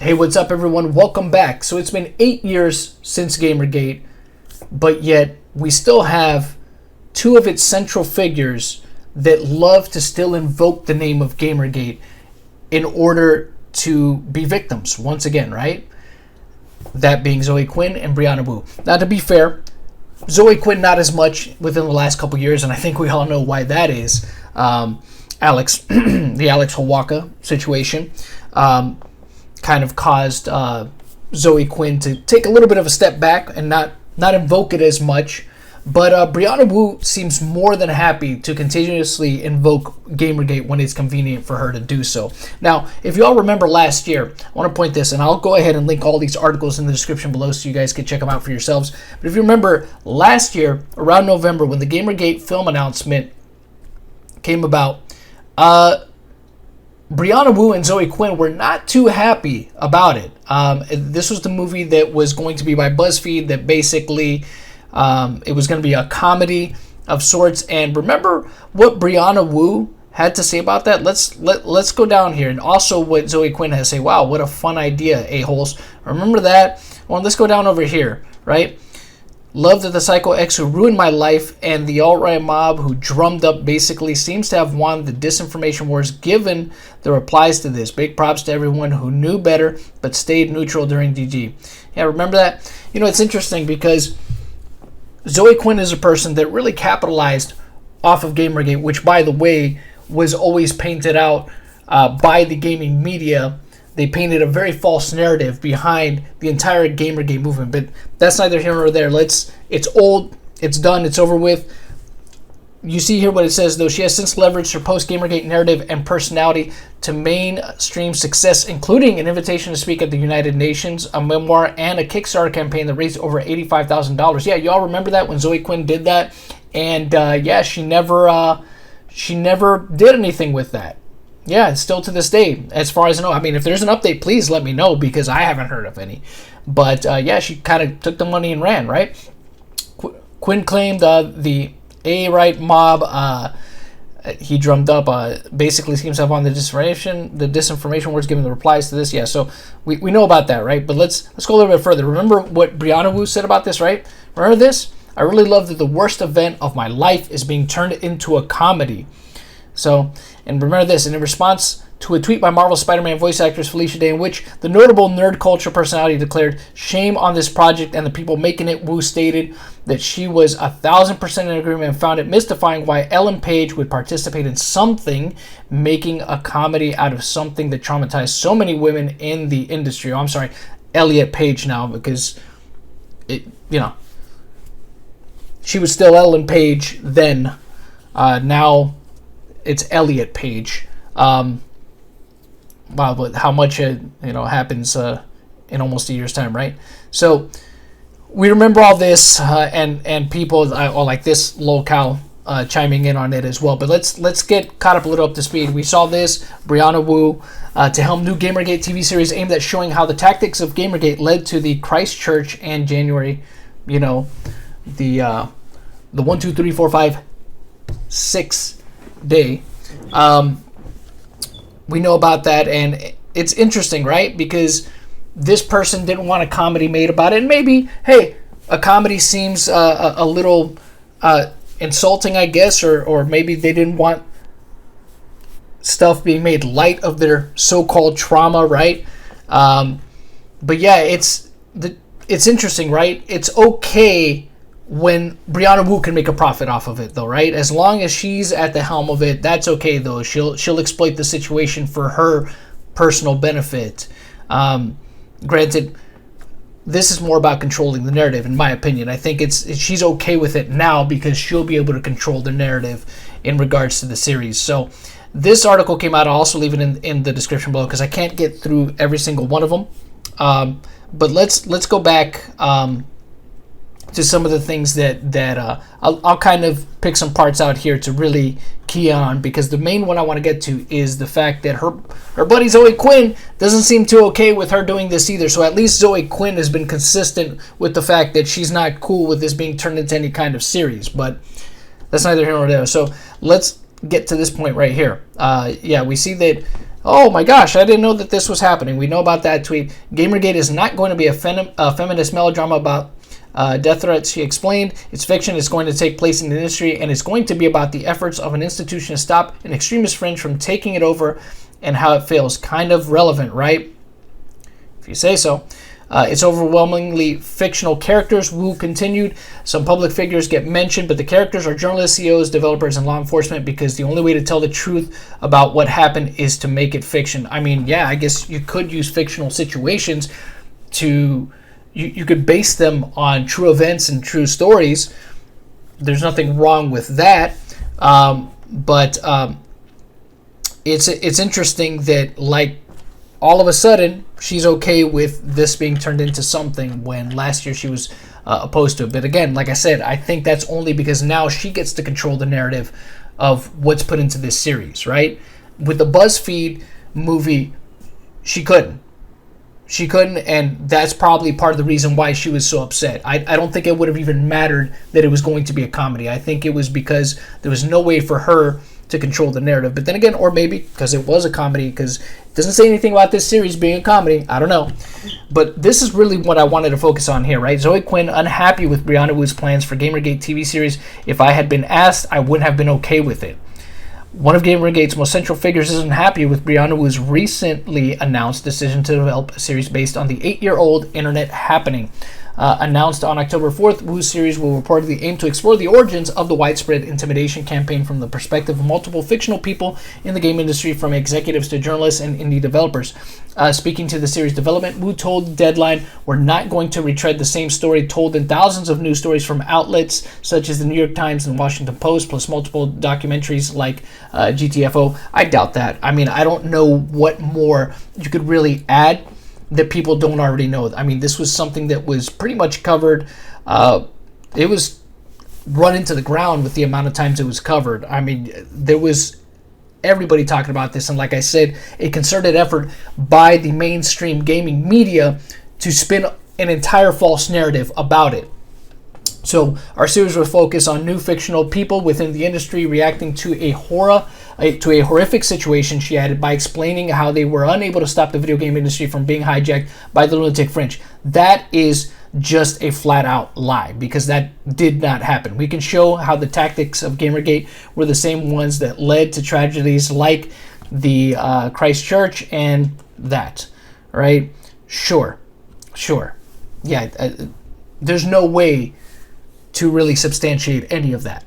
Hey, what's up, everyone? Welcome back. So it's been 8 years since GamerGate, but yet we still have two of its central figures that love to still invoke the name of GamerGate in order to be victims once again, right? That being Zoe Quinn and Brianna Wu. Now, to be fair, Zoe Quinn not as much within the last couple years, and I think we all know why that is. Alex, the Alex Hawaka situation, kind of caused Zoe Quinn to take a little bit of a step back and not invoke it as much. But Brianna Wu seems more than happy to continuously invoke GamerGate when it's convenient for her to do so. Now, if you all remember last year, I want to point this, and I'll go ahead and link all these articles in the description below so you guys can check them out for yourselves. But if you remember last year, around November, when the GamerGate film announcement came about, Brianna Wu and Zoe Quinn were not too happy about it. This was the movie that was going to be by BuzzFeed that basically it was going to be a comedy of sorts. And remember what Brianna Wu had to say about that? Let's go down here. And also what Zoe Quinn has to say. Wow, what a fun idea, a-holes. Remember that? Well, let's go down over here, right? Love that the Psycho X who ruined my life and the alt-right mob who drummed up basically seems to have won the disinformation wars given the replies to this. Big props to everyone who knew better but stayed neutral during DG. Yeah, remember that? You know, it's interesting because Zoe Quinn is a person that really capitalized off of GamerGate, which, by the way, was always painted out by the gaming media. They painted a very false narrative behind the entire GamerGate movement, but that's neither here nor there. It's old, it's done, it's over with. You see here what it says, though. She has since leveraged her post-GamerGate narrative and personality to mainstream success, including an invitation to speak at the United Nations, a memoir, and a Kickstarter campaign that raised over $85,000. Yeah, y'all remember that when Zoe Quinn did that? And yeah, she never did anything with that. Yeah, it's still to this day, as far as I know. I mean, if there's an update, please let me know because I haven't heard of any. But yeah, she kind of took the money and ran, right? Quinn claimed the A-right mob he drummed up basically seems to have on the disinformation words given the replies to this. Yeah, so we know about that, right? But let's go a little bit further. Remember what Brianna Wu said about this, right? Remember this? I really love that the worst event of my life is being turned into a comedy. So, and remember this, and in response to a tweet by Marvel Spider-Man voice actress Felicia Day in which the notable nerd culture personality declared shame on this project and the people making it, Wu stated that she was 1,000% in agreement and found it mystifying why Ellen Page would participate in something, making a comedy out of something that traumatized so many women in the industry. Oh, I'm sorry, Elliot Page now, because it, you know, she was still Ellen Page then. Now it's Elliot Page. Wow, but how much happens in almost a year's time, right? So we remember all this, and people like this locale chiming in on it as well. But let's get caught up a little up to speed. We saw this Brianna Wu to helm new GamerGate TV series aimed at showing how the tactics of GamerGate led to the Christchurch and January, the 1, 2, 3, 4, 5, 6 day. We know about that, and it's interesting, right? Because this person didn't want a comedy made about it, and maybe, hey, a comedy seems a little insulting, I guess, or maybe they didn't want stuff being made light of their so-called trauma, right? But yeah, it's interesting, right? It's okay when Brianna Wu can make a profit off of it, though, right? As long as she's at the helm of it, that's okay, though. She'll exploit the situation for her personal benefit. Granted, this is more about controlling the narrative, in my opinion. I think she's okay with it now because she'll be able to control the narrative in regards to the series. So this article came out. I'll also leave it in the description below because I can't get through every single one of them. But let's go back to some of the things that I'll kind of pick some parts out here to really key on, because the main one I want to get to is the fact that her buddy Zoe Quinn doesn't seem too okay with her doing this either. So at least Zoe Quinn has been consistent with the fact that she's not cool with this being turned into any kind of series, but that's neither here nor there. So let's get to this point right here. Yeah, we see that Oh my gosh, I didn't know that this was happening. We know about that tweet. Gamergate is not going to be a feminist melodrama about death threats. She explained it's fiction. It's going to take place in the industry, and it's going to be about the efforts of an institution to stop an extremist fringe from taking it over and how it feels. Kind of relevant, right? If you say so. It's overwhelmingly fictional characters. Wu continued. Some public figures get mentioned, but the characters are journalists, CEOs, developers, and law enforcement, because the only way to tell the truth about what happened is to make it fiction. I mean, yeah, I guess you could use fictional situations to... You could base them on true events and true stories. There's nothing wrong with that. But it's interesting that, like, all of a sudden, she's okay with this being turned into something when last year she was opposed to it. But again, like I said, I think that's only because now she gets to control the narrative of what's put into this series, right? With the BuzzFeed movie, she couldn't. She couldn't, and that's probably part of the reason why she was so upset. I don't think it would have even mattered that it was going to be a comedy. I think it was because there was no way for her to control the narrative. But then again, or maybe because it was a comedy, because it doesn't say anything about this series being a comedy. I don't know. But this is really what I wanted to focus on here, right? Zoe Quinn unhappy with Brianna Wu's plans for GamerGate TV series. If I had been asked, I wouldn't have been okay with it. One of GamerGate's most central figures isn't happy with Brianna Wu's recently announced decision to develop a series based on the 8-year-old internet happening. Announced on October 4th, Wu's series will reportedly aim to explore the origins of the widespread intimidation campaign from the perspective of multiple fictional people in the game industry, from executives to journalists and indie developers. Speaking to the series development, Wu told Deadline, "We're not going to retread the same story told in thousands of news stories from outlets such as the New York Times and Washington Post, plus multiple documentaries like GTFO." I doubt that. I mean, I don't know what more you could really add that people don't already know. I mean, this was something that was pretty much covered. It was run into the ground with the amount of times it was covered. I mean, there was everybody talking about this, and like I said, a concerted effort by the mainstream gaming media to spin an entire false narrative about it. So our series will focus on new fictional people within the industry reacting to a horrific situation, she added, by explaining how they were unable to stop the video game industry from being hijacked by the lunatic fringe. That is just a flat out lie, because that did not happen. We can show how the tactics of Gamergate were the same ones that led to tragedies like the Christchurch and that, right? Sure. Yeah, there's no way to really substantiate any of that.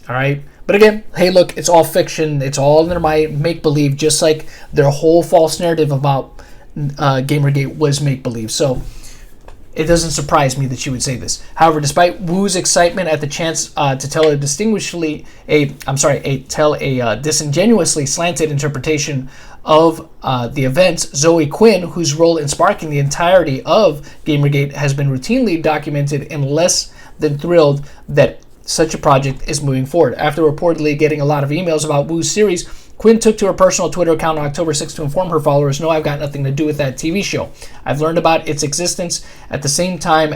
All right. But again, hey, look, it's all fiction. It's all in their make-believe, just like their whole false narrative about Gamergate was make-believe. So it doesn't surprise me that she would say this. However, despite Wu's excitement at the chance to tell a disingenuously slanted interpretation of the events, Zoe Quinn, whose role in sparking the entirety of Gamergate has been routinely documented, and less than thrilled that such a project is moving forward. After reportedly getting a lot of emails about Wu's series, Quinn took to her personal Twitter account on October 6th to inform her followers, "No, I've got nothing to do with that TV show. I've learned about its existence at the same time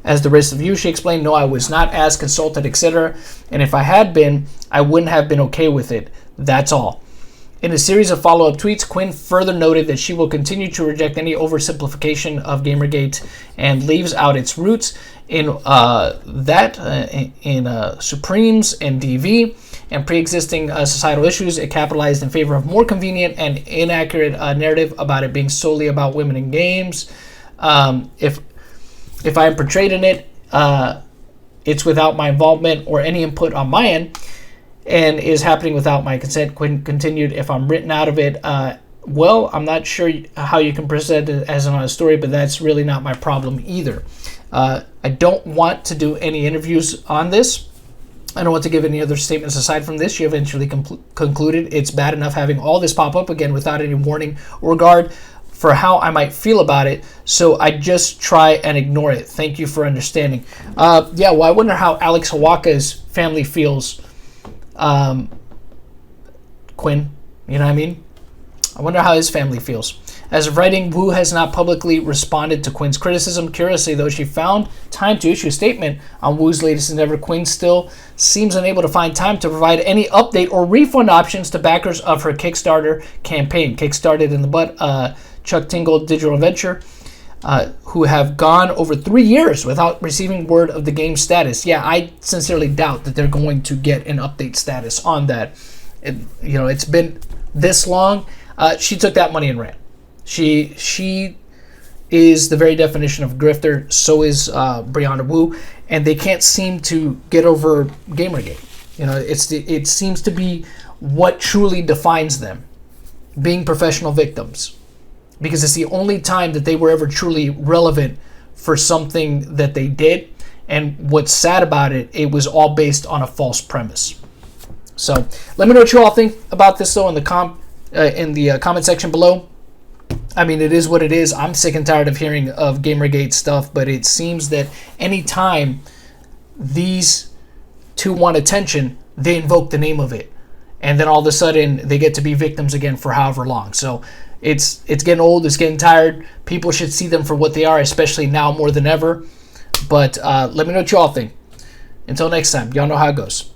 as the rest of you," she explained. "No, I was not as consulted, etc. And if I had been, I wouldn't have been okay with it. That's all." In a series of follow-up tweets, Quinn further noted that she will continue to reject any oversimplification of Gamergate and leaves out its roots in Supremes and DV and pre-existing societal issues. It capitalized in favor of more convenient and inaccurate narrative about it being solely about women in games. If I am portrayed in it, it's without my involvement or any input on my end, and is happening without my consent. Quinn continued, "If I'm written out of it, well, I'm not sure how you can present it as a story, but that's really not my problem either. I don't want to do any interviews on this. I don't want to give any other statements aside from this." She eventually concluded, "It's bad enough having all this pop up again without any warning or regard for how I might feel about it, so I just try and ignore it. Thank you for understanding." Yeah, well, I wonder how Alex Hawaka's family feels. Quinn, you know what I mean? I wonder how his family feels. As of writing, Wu has not publicly responded to Quinn's criticism. Curiously, though, she found time to issue a statement on Wu's latest endeavor. Quinn still seems unable to find time to provide any update or refund options to backers of her Kickstarter campaign. Kickstarted in the butt, Chuck Tingle Digital Venture, who have gone over 3 years without receiving word of the game's status. Yeah, I sincerely doubt that they're going to get an update status on that. It's been this long. She took that money and ran. She is the very definition of grifter. So is Brianna Wu, and they can't seem to get over Gamergate. It seems to be what truly defines them, being professional victims, because it's the only time that they were ever truly relevant for something that they did. And what's sad about it, it was all based on a false premise. So let me know what you all think about this, though, in the comment section below. I mean, it is what it is. I'm sick and tired of hearing of Gamergate stuff, but it seems that anytime these two want attention, they invoke the name of it, and then all of a sudden they get to be victims again for however long. So it's getting old. It's getting tired. People should see them for what they are, especially now more than ever. But let me know what you all think. Until next time, y'all know how it goes.